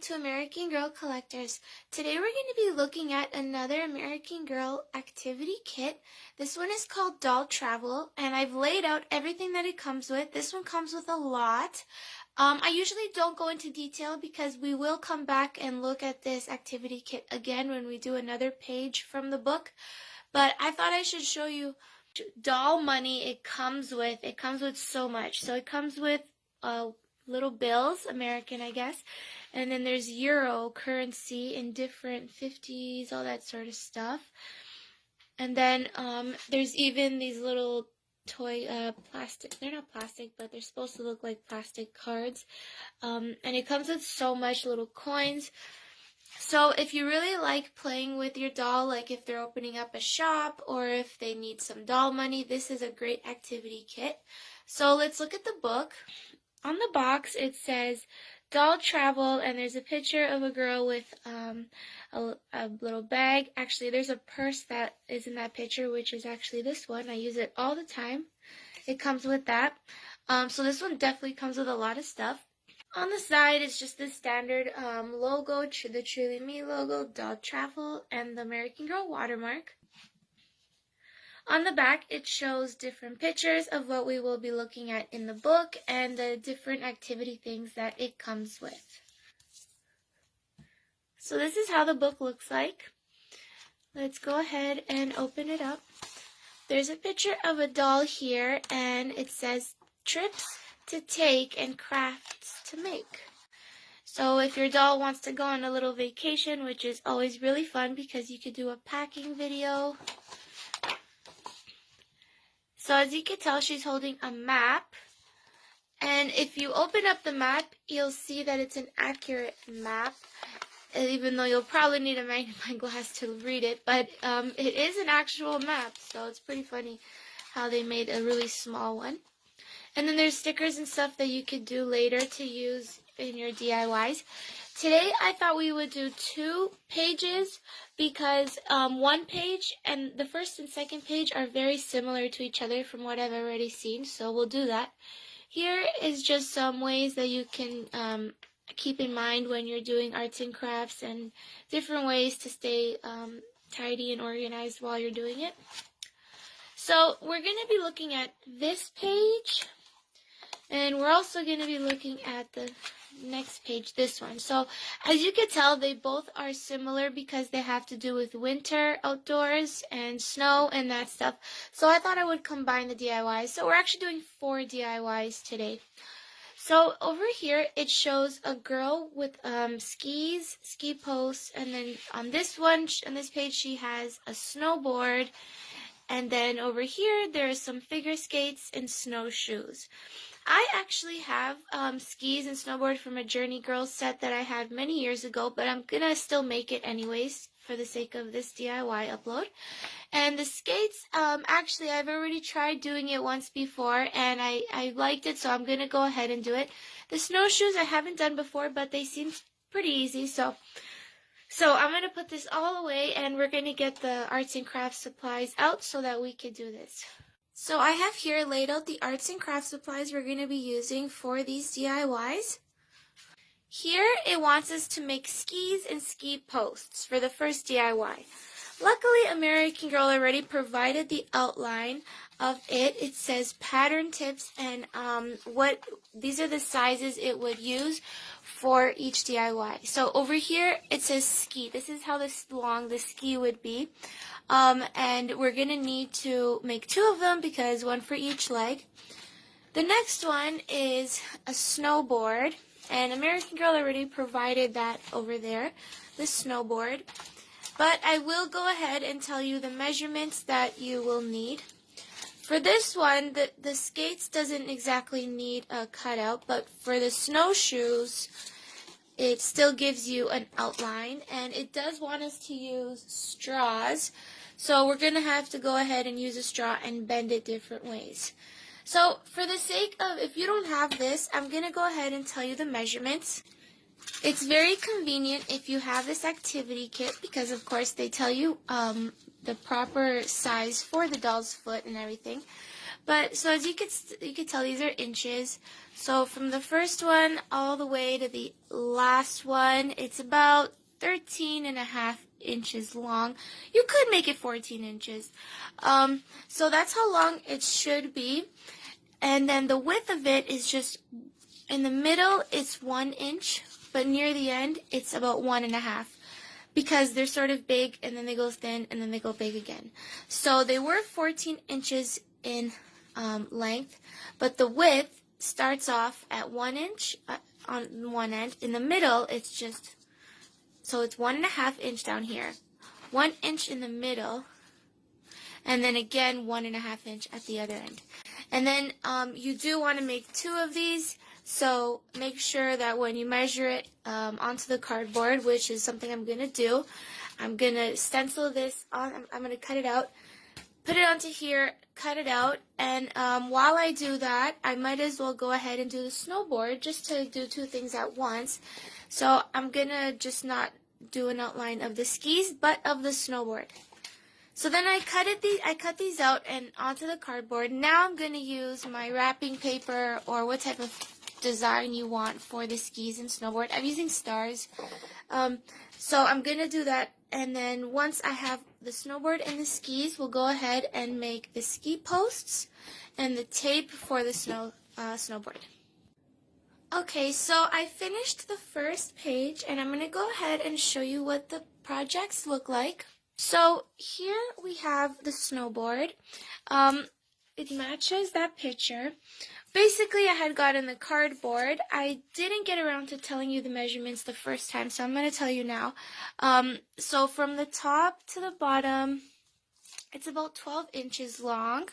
to American Girl Collectors. Today we're going to be looking at another American Girl activity kit. This one is called Doll Travel, and I've laid out everything that it comes with. This one comes with a lot. I usually don't go into detail because we will come back and look at this activity kit again when we do another page from the book. But I thought I should show you doll money it comes with. It comes with so much. So it comes with little bills, American I guess, and then there's euro currency in different 50s, all that sort of stuff. And then there's even these little toy plastic, they're not plastic, but they're supposed to look like plastic cards. And it comes with so much little coins. So if you really like playing with your doll, like if they're opening up a shop or if they need some doll money, this is a great activity kit. So let's look at the book. On the box it says Doll Travel, and there's a picture of a girl with a little bag. Actually, there's a purse that is in that picture, which is actually this one. I use it all the time. It comes with that. So this one definitely comes with a lot of stuff. On the side is just the standard logo, the Truly Me logo, Doll Travel, and the American Girl watermark. On the back, it shows different pictures of what we will be looking at in the book and the different activity things that it comes with. So this is how the book looks like. Let's go ahead and open it up. There's a picture of a doll here, and it says trips to take and crafts to make. So if your doll wants to go on a little vacation, which is always really fun because you could do a packing video. So as you can tell, she's holding a map. And if you open up the map, you'll see that it's an accurate map, even though you'll probably need a magnifying glass to read it. But it is an actual map, so it's pretty funny how they made a really small one. And then there's stickers and stuff that you could do later to use in your DIYs. Today I thought we would do 2 pages because one page and the first and second page are very similar to each other from what I've already seen, so we'll do that. Here is just some ways that you can keep in mind when you're doing arts and crafts and different ways to stay tidy and organized while you're doing it. So we're going to be looking at this page, and we're also going to be looking at the next page, this one. So as you can tell, they both are similar because they have to do with winter outdoors and snow and that stuff. So I thought I would combine the DIYs. So we're actually doing 4 DIYs today. So over here it shows a girl with skis, ski posts, and then on this one, on this page, she has a snowboard. And then over here there are some figure skates and snowshoes. I actually have skis and snowboard from a Journey Girls set that I had many years ago, but I'm going to still make it anyways for the sake of this DIY upload. And the skates, actually I've already tried doing it once before, and I liked it, so I'm going to go ahead and do it. The snowshoes I haven't done before, but they seem pretty easy, so I'm going to put this all away, and we're going to get the arts and crafts supplies out so that we can do this. So I have here laid out the arts and crafts supplies we're going to be using for these DIYs. Here it wants us to make skis and ski posts for the first DIY. Luckily, American Girl already provided the outline of it. It says pattern tips and these are the sizes it would use for each DIY. So over here it says ski. This is how long the ski would be. And we're going to need to make 2 of them because one for each leg. The next one is a snowboard, and American Girl already provided that over there, the snowboard. But I will go ahead and tell you the measurements that you will need. For this one, the skates doesn't exactly need a cutout, but for the snowshoes, it still gives you an outline, and it does want us to use straws. So we're going to have to go ahead and use a straw and bend it different ways. So for the sake of, if you don't have this, I'm going to go ahead and tell you the measurements. It's very convenient if you have this activity kit because, of course, they tell you the proper size for the doll's foot and everything. But so as you could tell, these are inches. So from the first one all the way to the last one, it's about 13.5 inches long. You could make it 14 inches. So that's how long it should be. And then the width of it is just, in the middle it's 1 inch, but near the end it's about 1.5. Because they're sort of big, and then they go thin, and then they go big again. So they were 14 inches in length, but the width starts off at 1 inch on one end. In the middle, it's just, so it's 1.5 inch down here, 1 inch in the middle, and then again 1.5 inch at the other end. And then you do want to make 2 of these. So make sure that when you measure it onto the cardboard, which is something I'm going to do, I'm going to stencil this on, I'm going to cut it out, put it onto here, cut it out, and while I do that, I might as well go ahead and do the snowboard just to do 2 things at once. So I'm going to just not do an outline of the skis, but of the snowboard. So then I cut these out and onto the cardboard. Now I'm going to use my wrapping paper or what type of design you want for the skis and snowboard. I'm using stars. So I'm going to do that, and then once I have the snowboard and the skis, we'll go ahead and make the ski posts and the tape for the snowboard. Okay, so I finished the first page, and I'm going to go ahead and show you what the projects look like. So here we have the snowboard. It matches that picture. Basically, I had gotten the cardboard. I didn't get around to telling you the measurements the first time, so I'm going to tell you now. So from the top to the bottom, it's about 12 inches long,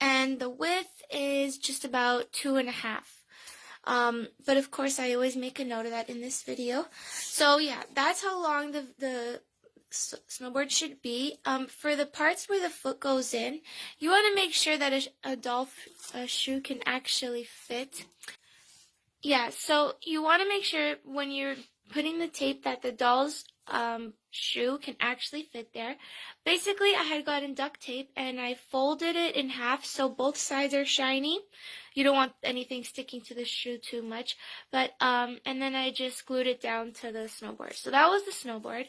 and the width is just about 2.5. But of course, I always make a note of that in this video. So yeah, that's how long the snowboard should be. For the parts where the foot goes in, you want to make sure that a doll shoe can actually fit. Yeah, so you want to make sure when you're putting the tape that the doll's shoe can actually fit there. Basically, I had gotten duct tape and I folded it in half so both sides are shiny. You don't want anything sticking to the shoe too much, but and then I just glued it down to the snowboard. So that was the snowboard.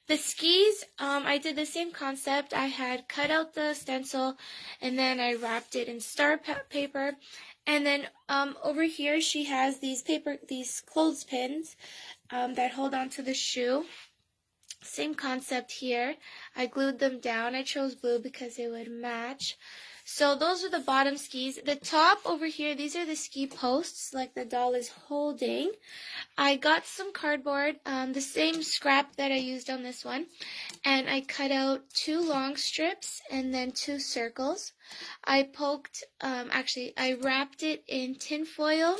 The skis, I did the same concept. I had cut out the stencil and then I wrapped it in star paper. And then over here she has these clothespins that hold onto the shoe. Same concept here. I glued them down. I chose blue because it would match. So those are the bottom skis. The top over here, these are the ski posts like the doll is holding. I got some cardboard, the same scrap that I used on this one, and I cut out 2 long strips and then 2 circles. I wrapped it in tin foil.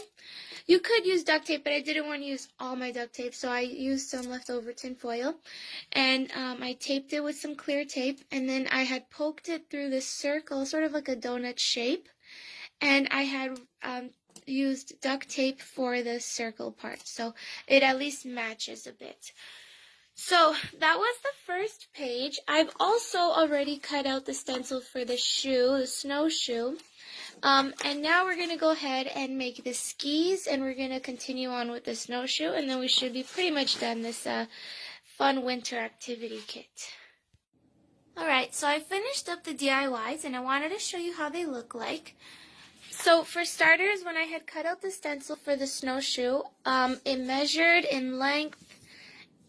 You could use duct tape, but I didn't want to use all my duct tape, so I used some leftover tin foil. And I taped it with some clear tape, and then I had poked it through this circle, sort of like a donut shape. And I had used duct tape for the circle part, so it at least matches a bit. So that was the first page. I've also already cut out the stencil for the shoe, the snowshoe. And now we're going to go ahead and make the skis, and we're going to continue on with the snowshoe, and then we should be pretty much done this fun winter activity kit. Alright, so I finished up the DIYs, and I wanted to show you how they look like. So for starters, when I had cut out the stencil for the snowshoe, it measured in length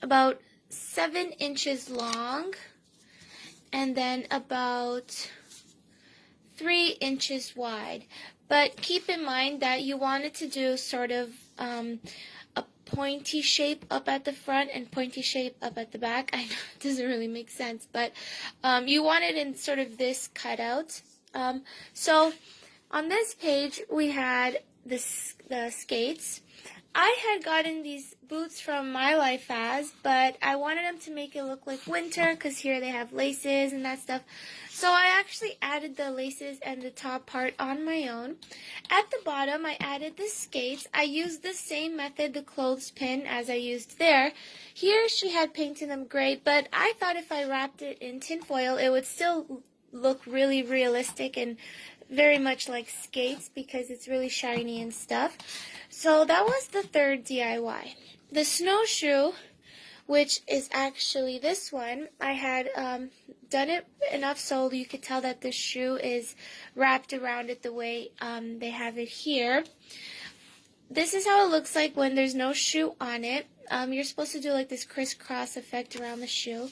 about 7 inches long, and then about 3 inches wide. But keep in mind that you wanted to do sort of a pointy shape up at the front and pointy shape up at the back. I know it doesn't really make sense, but you want it in sort of this cutout. So on this page we had the skates. I had gotten these boots from My Life As, but I wanted them to make it look like winter because here they have laces and that stuff. So I actually added the laces and the top part on my own. At the bottom, I added the skates. I used the same method, the clothespin, as I used there. Here she had painted them gray, but I thought if I wrapped it in tinfoil, it would still look really realistic and very much like skates because it's really shiny and stuff. So that was the third DIY. The snowshoe, which is actually this one, I had done it enough so you could tell that the shoe is wrapped around it the way they have it here. This is how it looks like when there's no shoe on it. You're supposed to do like this crisscross effect around the shoe.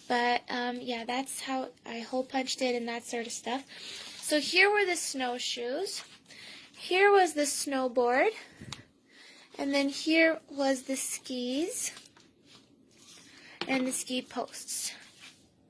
But yeah, that's how I hole punched it and that sort of stuff. So here were the snowshoes. Here was the snowboard. And then here was the skis and the ski posts.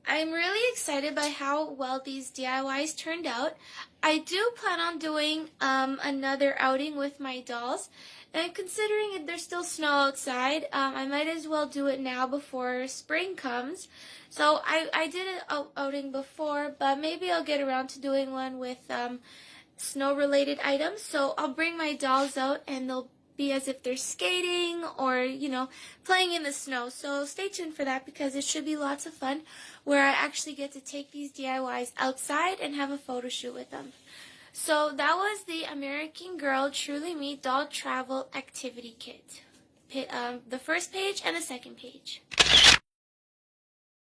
I'm really excited by how well these DIYs turned out. I do plan on doing another outing with my dolls. And considering there's still snow outside, I might as well do it now before spring comes. So I did an outing before, but maybe I'll get around to doing one with snow-related items. So I'll bring my dolls out and they'll be as if they're skating or, you know, playing in the snow. So stay tuned for that because it should be lots of fun where I actually get to take these DIYs outside and have a photo shoot with them. So that was the American Girl Truly Me Doll Travel Activity Kit. The first page and the second page.